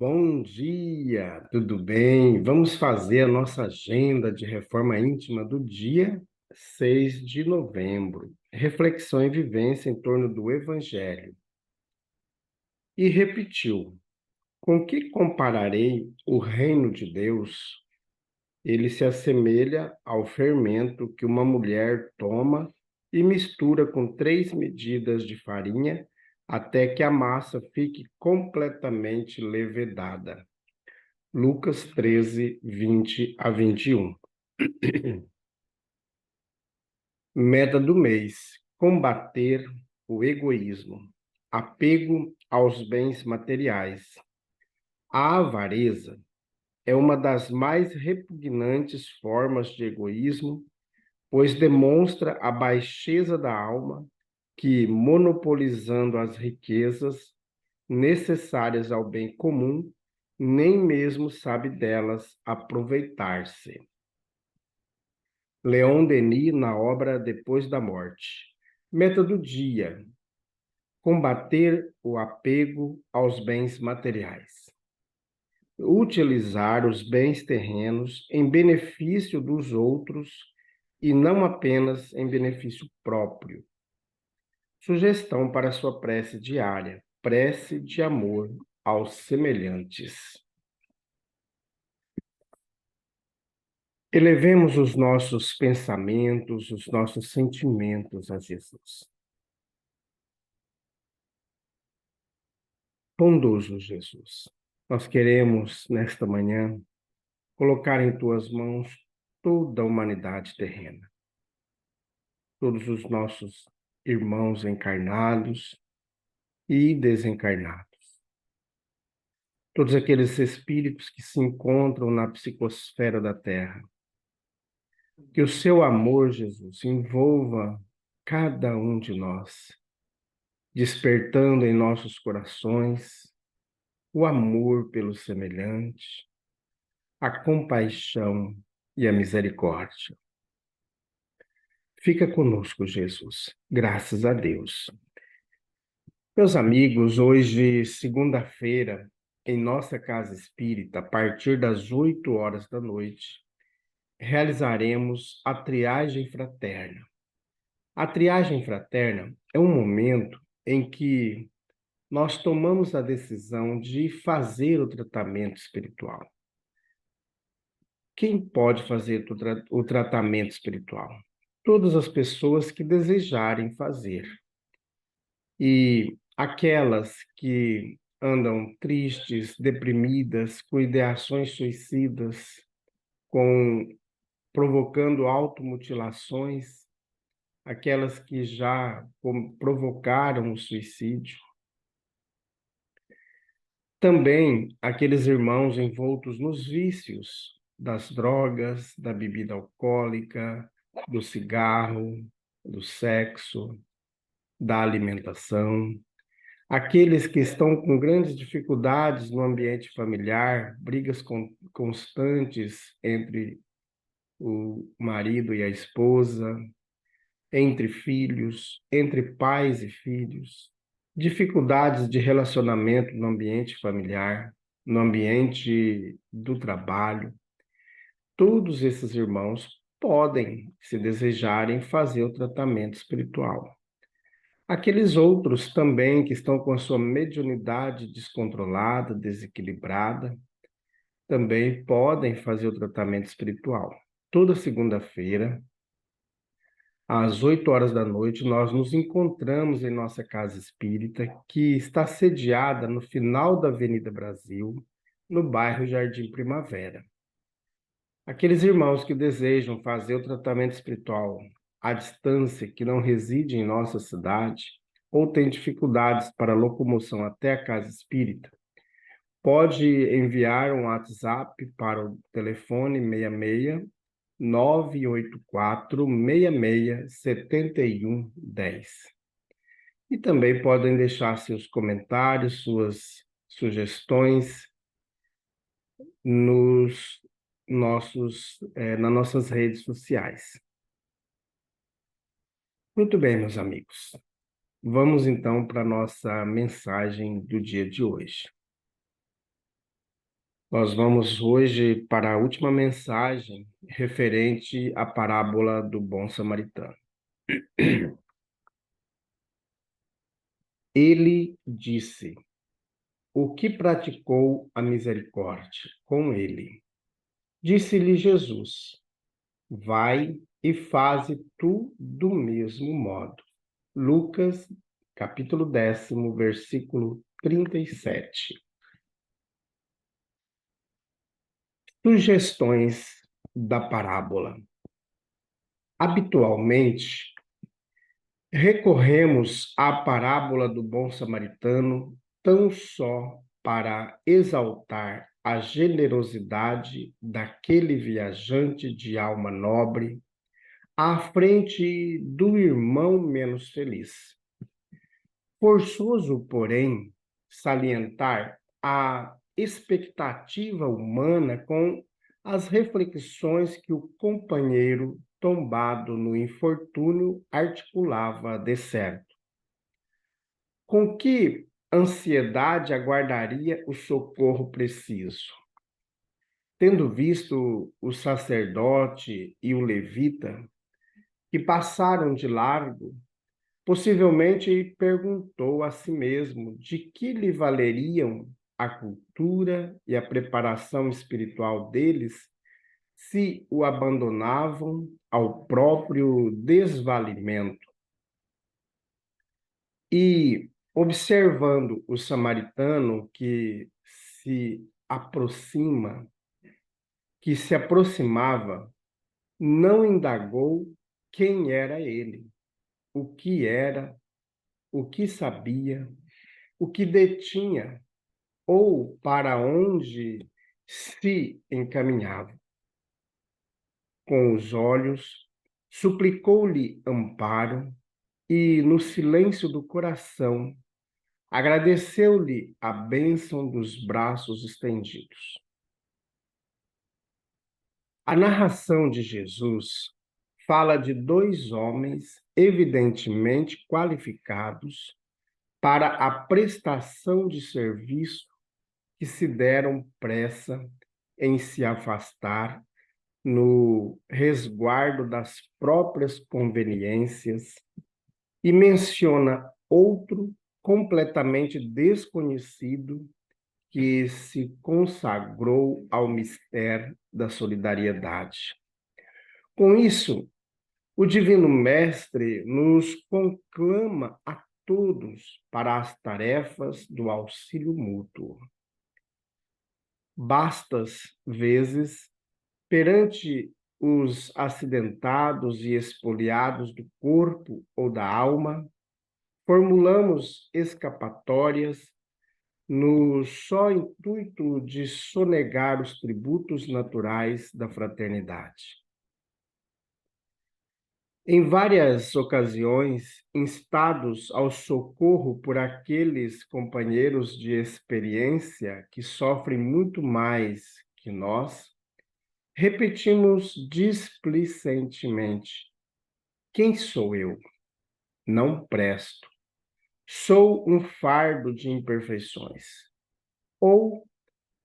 Bom dia, tudo bem? Vamos fazer a nossa agenda de reforma íntima do dia 6 de novembro. Reflexão e vivência em torno do Evangelho. E repetiu: com que compararei o reino de Deus? Ele se assemelha ao fermento que uma mulher toma e mistura com 3 medidas de farinha até que a massa fique completamente levedada. Lucas 13, 20 a 21. Meta do mês: combater o egoísmo, apego aos bens materiais. A avareza é uma das mais repugnantes formas de egoísmo, pois demonstra a baixeza da alma que, monopolizando as riquezas necessárias ao bem comum, nem mesmo sabe delas aproveitar-se. Leon Denis, na obra Depois da Morte. Meta do dia: combater o apego aos bens materiais. Utilizar os bens terrenos em benefício dos outros e não apenas em benefício próprio. Sugestão para sua prece diária: prece de amor aos semelhantes. Elevemos os nossos pensamentos, os nossos sentimentos a Jesus. Bondoso Jesus, nós queremos, nesta manhã, colocar em tuas mãos toda a humanidade terrena, todos os nossos irmãos encarnados e desencarnados, todos aqueles espíritos que se encontram na psicosfera da Terra. Que o seu amor, Jesus, envolva cada um de nós, despertando em nossos corações o amor pelo semelhante, a compaixão e a misericórdia. Fica conosco, Jesus. Graças a Deus. Meus amigos, hoje, segunda-feira, em nossa casa espírita, a partir das 8 horas da noite, realizaremos a triagem fraterna. A triagem fraterna é um momento em que nós tomamos a decisão de fazer o tratamento espiritual. Quem pode fazer o tratamento espiritual? Todas as pessoas que desejarem fazer. E aquelas que andam tristes, deprimidas, com ideações suicidas, provocando automutilações, aquelas que já provocaram o suicídio. Também aqueles irmãos envoltos nos vícios das drogas, da bebida alcoólica, do cigarro, do sexo, da alimentação. Aqueles que estão com grandes dificuldades no ambiente familiar, brigas constantes entre o marido e a esposa, entre filhos, entre pais e filhos, dificuldades de relacionamento no ambiente familiar, no ambiente do trabalho. Todos esses irmãos podem, se desejarem, fazer o tratamento espiritual. Aqueles outros também que estão com a sua mediunidade descontrolada, desequilibrada, também podem fazer o tratamento espiritual. Toda segunda-feira, às 8 horas da noite, nós nos encontramos em nossa casa espírita, que está sediada no final da Avenida Brasil, no bairro Jardim Primavera. Aqueles irmãos que desejam fazer o tratamento espiritual à distância, que não residem em nossa cidade, ou têm dificuldades para locomoção até a casa espírita, pode enviar um WhatsApp para o telefone 66 984 66 7110. E também podem deixar seus comentários, suas sugestões nas nossas redes sociais. Muito bem, meus amigos. Vamos então para a nossa mensagem do dia de hoje. Nós vamos hoje para a última mensagem referente à parábola do bom samaritano. Ele disse: o que praticou a misericórdia com ele? Disse-lhe Jesus: vai e faze tu do mesmo modo. Lucas, capítulo 10, versículo 37. Sugestões da parábola. Habitualmente, recorremos à parábola do bom samaritano tão só para exaltar a generosidade daquele viajante de alma nobre à frente do irmão menos feliz. Forçoso, porém, salientar a expectativa humana com as reflexões que o companheiro tombado no infortúnio articulava de certo. Com que ansiedade aguardaria o socorro preciso? Tendo visto o sacerdote e o levita, que passaram de largo, possivelmente perguntou a si mesmo de que lhe valeriam a cultura e a preparação espiritual deles se o abandonavam ao próprio desvalimento. E, observando o samaritano que se aproximava, não indagou quem era ele, o que era, o que sabia, o que detinha ou para onde se encaminhava. Com os olhos, suplicou-lhe amparo e, no silêncio do coração, agradeceu-lhe a bênção dos braços estendidos. A narração de Jesus fala de dois homens evidentemente qualificados para a prestação de serviço que se deram pressa em se afastar no resguardo das próprias conveniências e menciona outro completamente desconhecido que se consagrou ao mistério da solidariedade. Com isso, o Divino Mestre nos conclama a todos para as tarefas do auxílio mútuo. Bastas vezes, perante os acidentados e expoliados do corpo ou da alma, formulamos escapatórias no só intuito de sonegar os tributos naturais da fraternidade. Em várias ocasiões, instados ao socorro por aqueles companheiros de experiência que sofrem muito mais que nós, repetimos displicentemente: quem sou eu? Não presto. Sou um fardo de imperfeições. Ou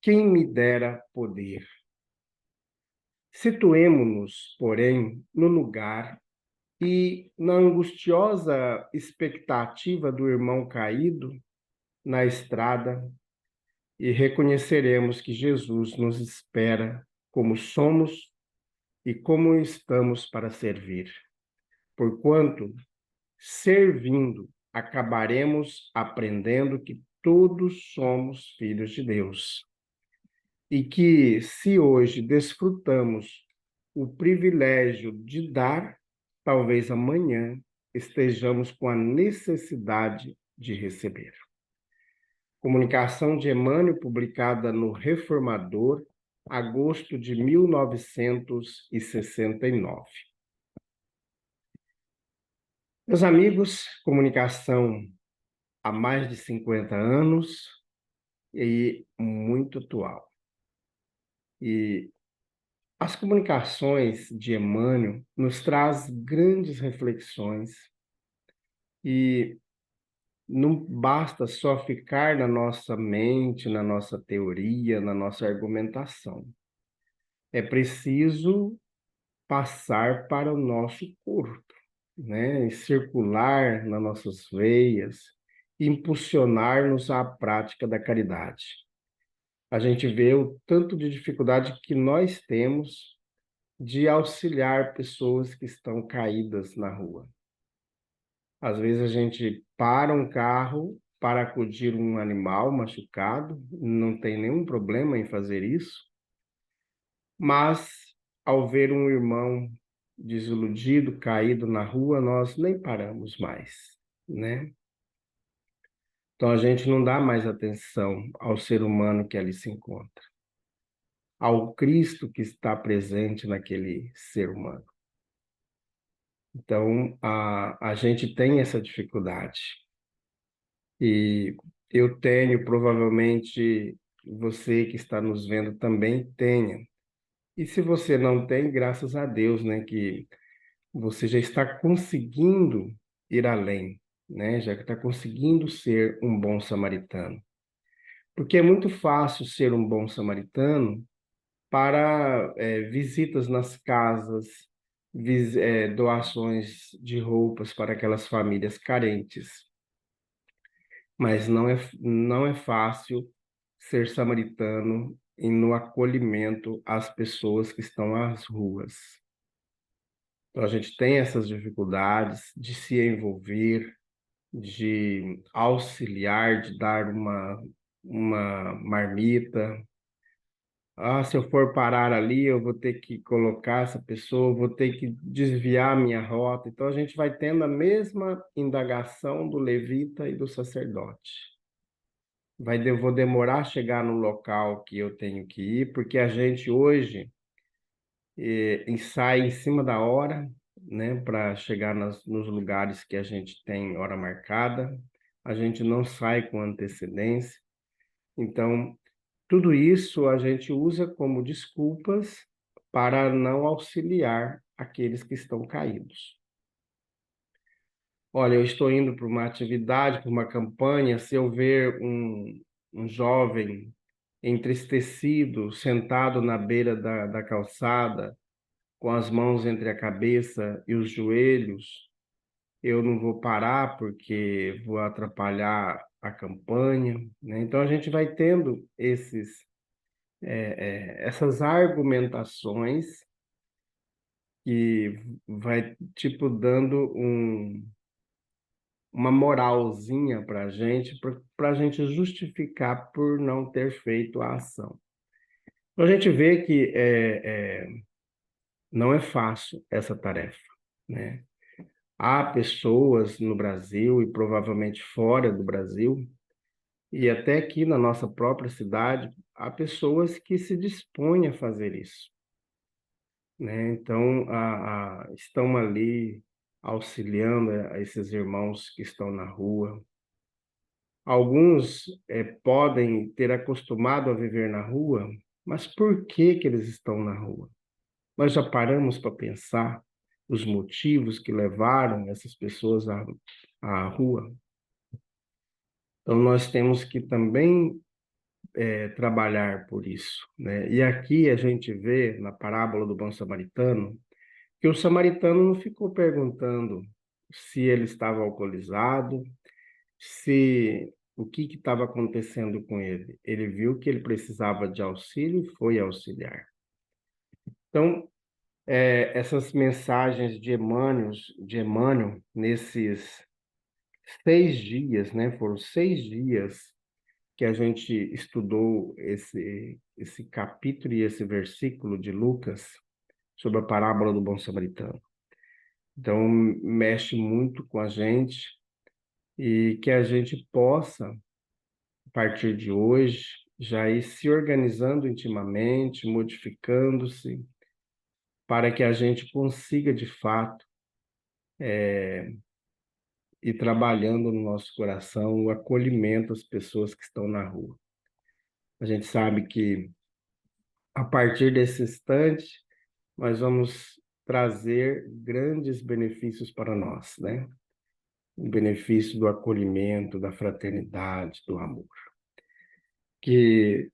quem me dera poder. Situemo-nos, porém, no lugar e na angustiosa expectativa do irmão caído na estrada e reconheceremos que Jesus nos espera como somos e como estamos para servir. Porquanto, servindo, acabaremos aprendendo que todos somos filhos de Deus. E que, se hoje desfrutamos o privilégio de dar, talvez amanhã estejamos com a necessidade de receber. Comunicação de Emmanuel, publicada no Reformador, agosto de 1969. Meus amigos, comunicação há mais de 50 anos e muito atual. E as comunicações de Emmanuel nos traz grandes reflexões e não basta só ficar na nossa mente, na nossa teoria, na nossa argumentação. É preciso passar para o nosso corpo, né? E circular nas nossas veias, impulsionar-nos à prática da caridade. A gente vê o tanto de dificuldade que nós temos de auxiliar pessoas que estão caídas na rua. Às vezes a gente para um carro para acudir um animal machucado, não tem nenhum problema em fazer isso, mas ao ver um irmão desiludido, caído na rua, nós nem paramos mais, né? Então a gente não dá mais atenção ao ser humano que ali se encontra, ao Cristo que está presente naquele ser humano. Então a gente tem essa dificuldade. E eu tenho, provavelmente você que está nos vendo também tenha. E se você não tem, graças a Deus, né, que você já está conseguindo ir além, né? Já está conseguindo ser um bom samaritano. Porque é muito fácil ser um bom samaritano para visitas nas casas, doações de roupas para aquelas famílias carentes. Mas não é fácil ser samaritano e no acolhimento às pessoas que estão às ruas. Então, a gente tem essas dificuldades de se envolver, de auxiliar, de dar uma marmita. Ah, se eu for parar ali, eu vou ter que colocar essa pessoa, vou ter que desviar minha rota. Então, a gente vai tendo a mesma indagação do levita e do sacerdote. Vou demorar a chegar no local que eu tenho que ir, porque a gente hoje ensaia em cima da hora, né, para chegar nos lugares que a gente tem hora marcada. A gente não sai com antecedência. Então, tudo isso a gente usa como desculpas para não auxiliar aqueles que estão caídos. Olha, eu estou indo para uma atividade, para uma campanha, se eu ver um jovem entristecido, sentado na beira da calçada, com as mãos entre a cabeça e os joelhos, eu não vou parar porque vou atrapalhar a campanha, né? Então a gente vai tendo essas argumentações que vai tipo dando uma moralzinha para a gente justificar por não ter feito a ação. Então, a gente vê que não é fácil essa tarefa, né? Há pessoas no Brasil e provavelmente fora do Brasil, e até aqui na nossa própria cidade, há pessoas que se dispõem a fazer isso, né? Então, estão ali auxiliando a esses irmãos que estão na rua. Alguns podem ter acostumado a viver na rua, mas por que que eles estão na rua? Nós já paramos para pensar os motivos que levaram essas pessoas à rua? Então, nós temos que também trabalhar por isso, né? E aqui a gente vê, na parábola do bom samaritano, que o samaritano não ficou perguntando se ele estava alcoolizado, se o que estava acontecendo com ele. Ele viu que ele precisava de auxílio e foi auxiliar. Então, essas mensagens de Emmanuel, nesses 6 dias, né? Foram 6 dias que a gente estudou esse capítulo e esse versículo de Lucas sobre a parábola do bom samaritano. Então, mexe muito com a gente e que a gente possa, a partir de hoje, já ir se organizando intimamente, modificando-se, para que a gente consiga, de fato, ir trabalhando no nosso coração o acolhimento às pessoas que estão na rua. A gente sabe que, a partir desse instante, nós vamos trazer grandes benefícios para nós, né? o benefício do acolhimento, da fraternidade, do amor. Que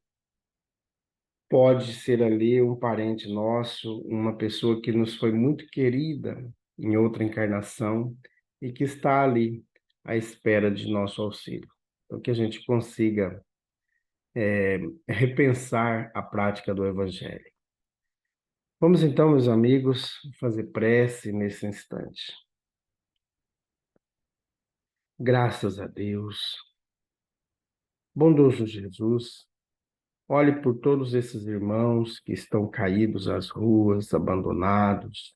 pode ser ali um parente nosso, uma pessoa que nos foi muito querida em outra encarnação e que está ali à espera de nosso auxílio. Então, que a gente consiga repensar a prática do Evangelho. Vamos então, meus amigos, fazer prece nesse instante. Graças a Deus, bondoso Jesus, olhe por todos esses irmãos que estão caídos às ruas, abandonados,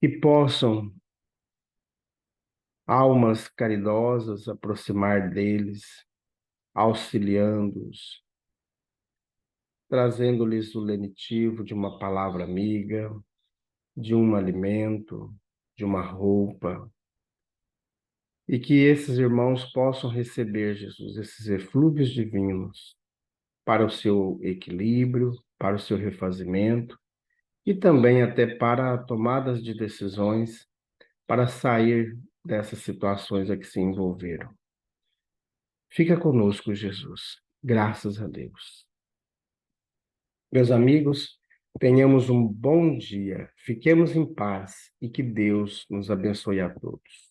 que possam almas caridosas aproximar deles, auxiliando-os, trazendo-lhes o lenitivo de uma palavra amiga, de um alimento, de uma roupa, e que esses irmãos possam receber, Jesus, esses eflúvios divinos para o seu equilíbrio, para o seu refazimento e também até para tomadas de decisões para sair dessas situações a que se envolveram. Fica conosco, Jesus. Graças a Deus. Meus amigos, tenhamos um bom dia, fiquemos em paz e que Deus nos abençoe a todos.